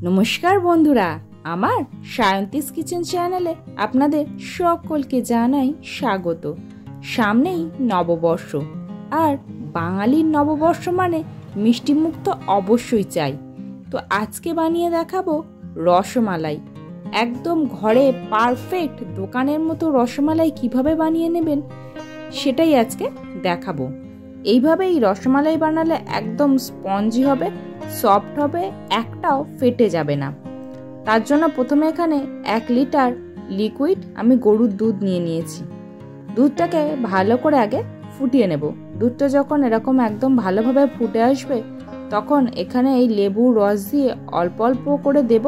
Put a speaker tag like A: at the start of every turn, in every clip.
A: নমস্কার বন্ধুরা, আমার সায়ন্তিস কিচেন চ্যানেলে আপনাদের সকলকে জানাই স্বাগত। সামনেই নববর্ষ, আর বাঙালির নববর্ষ মানে মিষ্টি মুখ তো অবশ্যই চাই। তো আজকে বানিয়ে দেখাবো রসমালাই। একদম ঘরে পারফেক্ট দোকানের মতো রসমালাই কিভাবে বানিয়ে নেবেন সেটাই আজকে দেখাবো। এইভাবে এই রসমালাই বানালে একদম স্পঞ্জি হবে, সফট হবে, একটাও ফেটে যাবে না। তার জন্য প্রথমে এখানে 1 লিটার লিকুইড আমি গরুর দুধ নিয়ে নিয়েছি। দুধটাকে ভালো করে আগে ফুটিয়ে নেব। দুধটা যখন এরকম একদম ভালোভাবে ফুটে আসবে তখন এখানে এই লেবুর রস দিয়ে অল্প অল্প করে দেব,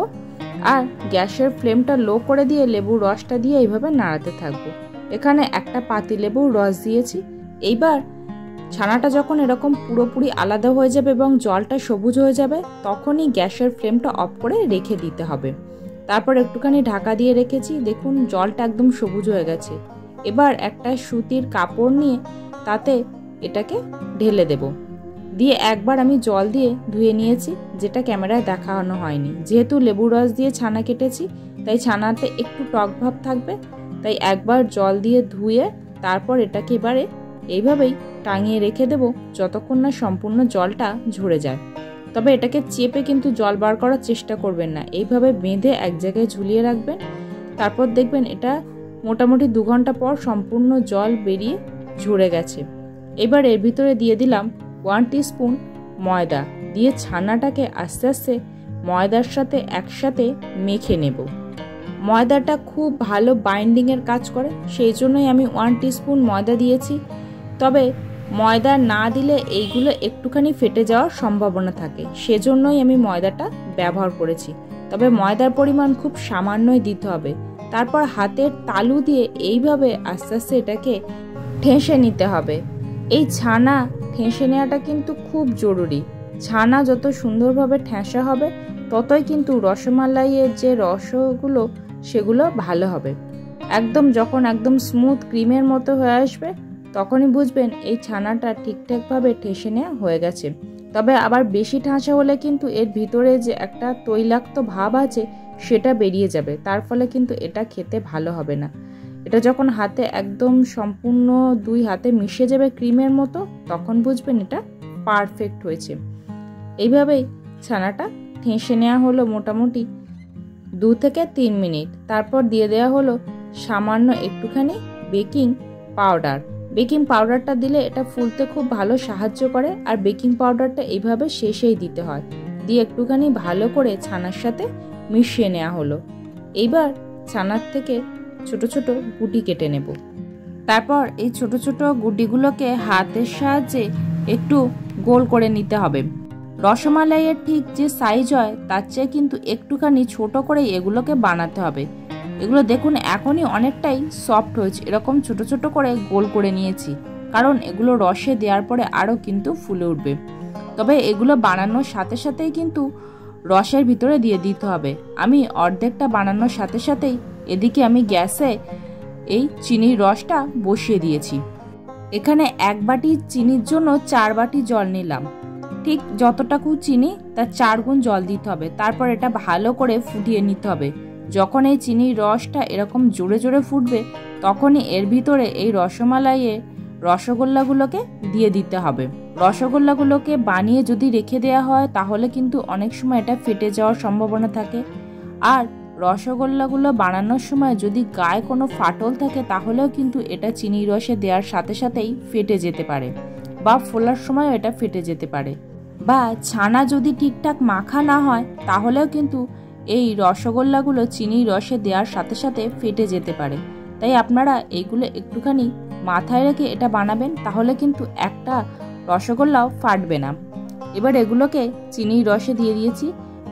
A: আর গ্যাসের ফ্লেমটা লো করে দিয়ে লেবুর রসটা দিয়ে এইভাবে নাড়াতে থাকবো। এখানে একটা পাতি লেবুর রস দিয়েছি। এইবার ছানাটা যখন এরকম পুরোপুরি আলাদা হয়ে যাবে এবং জলটা সবুজ হয়ে যাবে তখনই গ্যাসের ফ্লেমটা অফ করে রেখে দিতে হবে। তারপর একটুখানি ঢাকা দিয়ে রেখেছি। দেখুন জলটা একদম সবুজ হয়ে গেছে। এবার একটা সুতির কাপড় নিয়ে তাতে এটাকে ঢেলে দেব। দিয়ে একবার আমি জল দিয়ে ধুয়ে নিয়েছি, যেটা ক্যামেরায় দেখানো হয়নি। যেহেতু লেবু রস দিয়ে ছানা কেটেছি তাই ছানাতে একটু টক ভাব থাকবে, তাই একবার জল দিয়ে ধুয়ে তারপর এটাকে এবারে এইভাবেই টাঙিয়ে রেখে দেব যতক্ষণ না সম্পূর্ণ জলটা ঝরে যায়। তবে এটাকে চেপে কিন্তু জল বার করার চেষ্টা করবেন না, এইভাবে বেঁধে এক জায়গায় ঝুলিয়ে রাখবেন। তারপর দেখবেন এটা মোটামুটি 2 ঘন্টা পর সম্পূর্ণ জল বেরিয়ে ঝরে গেছে। এবার এর ভিতরে দিয়ে দিলাম 1 টিস্পুন ময়দা, দিয়ে ছানাটাকে আস্তে আস্তে ময়দার সাথে একসাথে মেখে নেব। ময়দাটা খুব ভালো বাইন্ডিংয়ের কাজ করে, সেই জন্যই আমি 1 টিস্পুন ময়দা দিয়েছি। তবে ময়দা না দিলে এইগুলো একটুখানি ফেটে যাওয়ার সম্ভাবনা থাকে, সেজন্যই আমি ময়দাটা ব্যবহার করেছি। তবে ময়দার পরিমাণ খুব সামান্যই দিতে হবে। তারপর হাতের তালু দিয়ে এইভাবে আস্তে আস্তে এটাকে ঠেসে নিতে হবে। এই ছানা ঠেসে নেওয়াটা কিন্তু খুব জরুরি। ছানা যত সুন্দরভাবে ঠেসা হবে ততই কিন্তু রসমালাইয়ের যে রসগুলো সেগুলো ভালো হবে। যখন একদম স্মুথ ক্রিমের মতো হয়ে আসবে তখনই বুঝবেন এই ছানাটা ঠিকঠাকভাবে ঠেসে নেওয়া হয়ে গেছে। তবে আবার বেশি ঠাসা হলে কিন্তু এর ভিতরে যে একটা তৈলাক্ত ভাব আছে সেটা বেরিয়ে যাবে, তার ফলে কিন্তু এটা খেতে ভালো হবে না। এটা যখন হাতে একদম সম্পূর্ণ 2 হাতে মিশে যাবে ক্রিমের মতো তখন বুঝবেন এটা পারফেক্ট হয়েছে। এইভাবেই ছানাটা ঠেসে নেওয়া হলো মোটামুটি 2 থেকে 3 মিনিট। তারপর দিয়ে দেওয়া হলো সামান্য একটুখানি বেকিং পাউডার। বেকিং পাউডারটা দিলে এটা ফুলতে খুব ভালো সাহায্য করে, আর বেকিং পাউডারটা এইভাবে শেষেই দিতে হয়। দিয়ে একটুখানি ভালো করে ছানার সাথে মিশিয়ে নেওয়া হলো। এইবার ছানার থেকে ছোট ছোট গুটি কেটে নেব। তারপর এই ছোট ছোট গুটিগুলোকে হাতের সাহায্যে একটু গোল করে নিতে হবে। রসমালাইয়ের ঠিক যে সাইজ হয় তার চেয়ে কিন্তু একটুখানি ছোট করে এগুলোকে বানাতে হবে। এগুলো দেখুন এখনই অনেকটাই সফট হয়েছে। এরকম ছোট ছোট করে গোল করে নিয়েছি, কারণ এগুলো রসে দেওয়ার পরে আরও কিন্তু ফুলে উঠবে। তবে এগুলো বানানোর সাথে সাথেই কিন্তু রসের ভিতরে দিয়ে দিতে হবে। আমি অর্ধেকটা বানানোর সাথে সাথেই এদিকে আমি গ্যাসে এই চিনির রসটা বসিয়ে দিয়েছি। এখানে 1 বাটি চিনির জন্য 4 বাটি জল নিলাম। ঠিক যতটুকু চিনি তার 4 গুণ জল দিতে হবে। তারপর এটা ভালো করে ফুটিয়ে নিতে হবে। যখন এই চিনির রসটা এরকম জোরে জোরে ফুটবে তখনই এর ভিতরে এই রসমালাইয়ের রসগোল্লাগুলোকে দিয়ে দিতে হবে। রসগোল্লাগুলোকে বানিয়ে যদি রেখে দেওয়া হয় তাহলে কিন্তু অনেক সময় এটা ফেটে যাওয়ার সম্ভাবনা থাকে, আর রসগোল্লাগুলো বানানোর সময় যদি গায়ে কোনো ফাটল থাকে তাহলেও কিন্তু এটা চিনির রসে দেওয়ার সাথে সাথেই ফেটে যেতে পারে, বা ফোলার সময় এটা ফেটে যেতে পারে, বা ছানা যদি ঠিকঠাক মাখা না হয় তাহলেও কিন্তু এই রসগোল্লাগুলো চিনির রসে দেওয়ার সাথে সাথে ফেটে যেতে পারে। তাই আপনারা এইগুলো একটুখানি মাথায় রেখে এটা বানাবেন, তাহলে কিন্তু একটা রসগোল্লাও ফাটবে না। এবার এগুলোকে চিনির রসে দিয়ে দিয়েছি।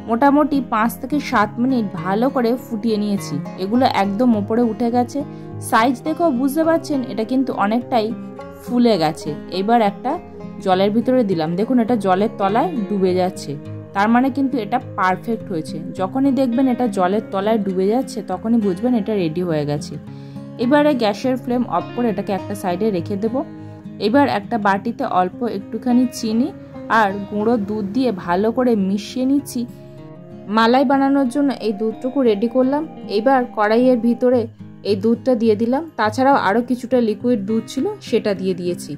A: মোটামুটি 5 থেকে 7 মিনিট ভালো করে ফুটিয়ে নিয়েছি। এগুলো একদম উপরে উঠে গেছে। সাইজ দেখেও বুঝতে পারছেন এটা কিন্তু অনেকটাই ফুলে গেছে। এবার একটা জলের ভিতরে দিলাম। দেখুন এটা জলের তলায় ডুবে যাচ্ছে, তার মানে কিন্তু এটা পারফেক্ট হয়েছে। যখনই দেখবেন এটা জলের তলায় ডুবে যাচ্ছে তখনই বুঝবেন এটা রেডি হয়ে গেছে। এবারে গ্যাসের ফ্লেম অফ করে এটাকে একটা সাইডে রেখে দেব। এবার একটা বাটিতে অল্প একটুখানি চিনি আর গুঁড়ো দুধ দিয়ে ভালো করে মিশিয়ে নিচ্ছি। মালাই বানানোর জন্য এই দুধটুকু রেডি করলাম। এইবার কড়াইয়ের ভিতরে এই দুধটা দিয়ে দিলাম। তাছাড়াও আরও কিছুটা লিকুইড দুধ ছিল, সেটা দিয়ে দিয়েছি।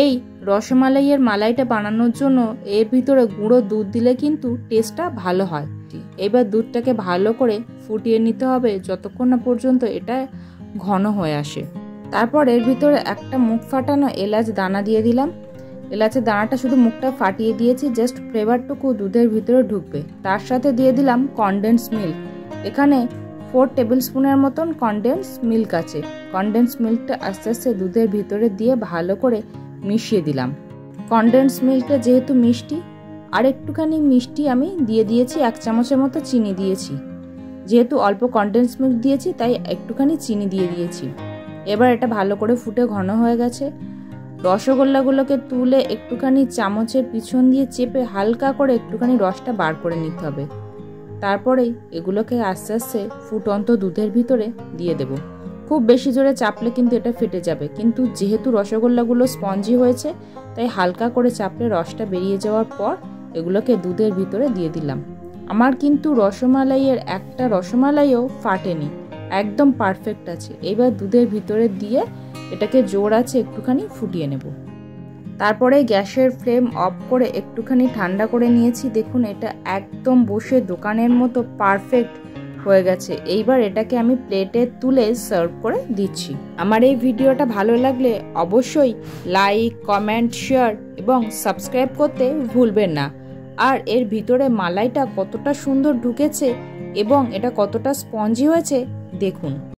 A: এই রসমালাইয়ের মালাইটা বানানোর জন্য এর ভিতরে গুঁড়ো দুধ দিলে কিন্তু টেস্টটা ভালো হয়। এবার দুধটাকে ভালো করে ফুটিয়ে নিতে হবে যতক্ষণ না পর্যন্ত এটা ঘন হয়ে আসে। তারপর এর ভিতরে একটা মুখ ফাটানো এলাচ দানা দিয়ে দিলাম। এলাচের দানাটা শুধু মুখটা ফাটিয়ে দিয়েছি, জাস্ট ফ্লেভারটুকু দুধের ভিতরে ঢুকবে। তার সাথে দিয়ে দিলাম কনডেন্স মিল্ক। এখানে 4 টেবিল স্পুনের মতন কনডেন্স মিল্ক আছে। কনডেন্স মিল্কটা আস্তে আস্তে দুধের ভিতরে দিয়ে ভালো করে মিশিয়ে দিলাম। কনডেন্স মিল্কটা যেহেতু মিষ্টি, আর একটুখানি মিষ্টি আমি দিয়ে দিয়েছি, 1 চামচের মতো চিনি দিয়েছি। যেহেতু অল্প কনডেন্স মিল্ক দিয়েছি তাই একটুখানি চিনি দিয়ে দিয়েছি। এবার এটা ভালো করে ফুটে ঘন হয়ে গেছে। রসগোল্লাগুলোকে তুলে একটুখানি চামচের পিছন দিয়ে চেপে হালকা করে একটুখানি রসটা বার করে নিতে হবে। তারপরেই এগুলোকে আস্তে আস্তে ফুটন্ত দুধের ভিতরে দিয়ে দেব। খুব বেশি জোরে চাপলে কিন্তু এটা ফেটে যাবে, কিন্তু যেহেতু রসগোল্লাগুলো স্পঞ্জি হয়েছে তাই হালকা করে চাপলে রসটা বেরিয়ে যাওয়ার পর এগুলোকে দুধের ভিতরে দিয়ে দিলাম। আমার কিন্তু রসমালাইয়ের একটা রসমালাইও ফাটেনি, একদম পারফেক্ট আছে। এবার দুধের ভিতরে দিয়ে এটাকে জোর আছে একটুখানি ফুটিয়ে নেব। তারপরে গ্যাসের ফ্লেম অফ করে একটুখানি ঠান্ডা করে নিয়েছি। দেখুন এটা একদম বসে দোকানের মতো পারফেক্ট হয়ে গেছে। এইবার এটাকে আমি প্লেটে তুলে সার্ভ করে দিচ্ছি। আমার এই ভিডিওটা ভালো লাগলে অবশ্যই লাইক, কমেন্ট, শেয়ার এবং সাবস্ক্রাইব করতে ভুলবেন না। আর এর ভিতরে মালাইটা কতটা সুন্দর ঢুকেছে এবং এটা কতটা স্পঞ্জি হয়েছে দেখুন।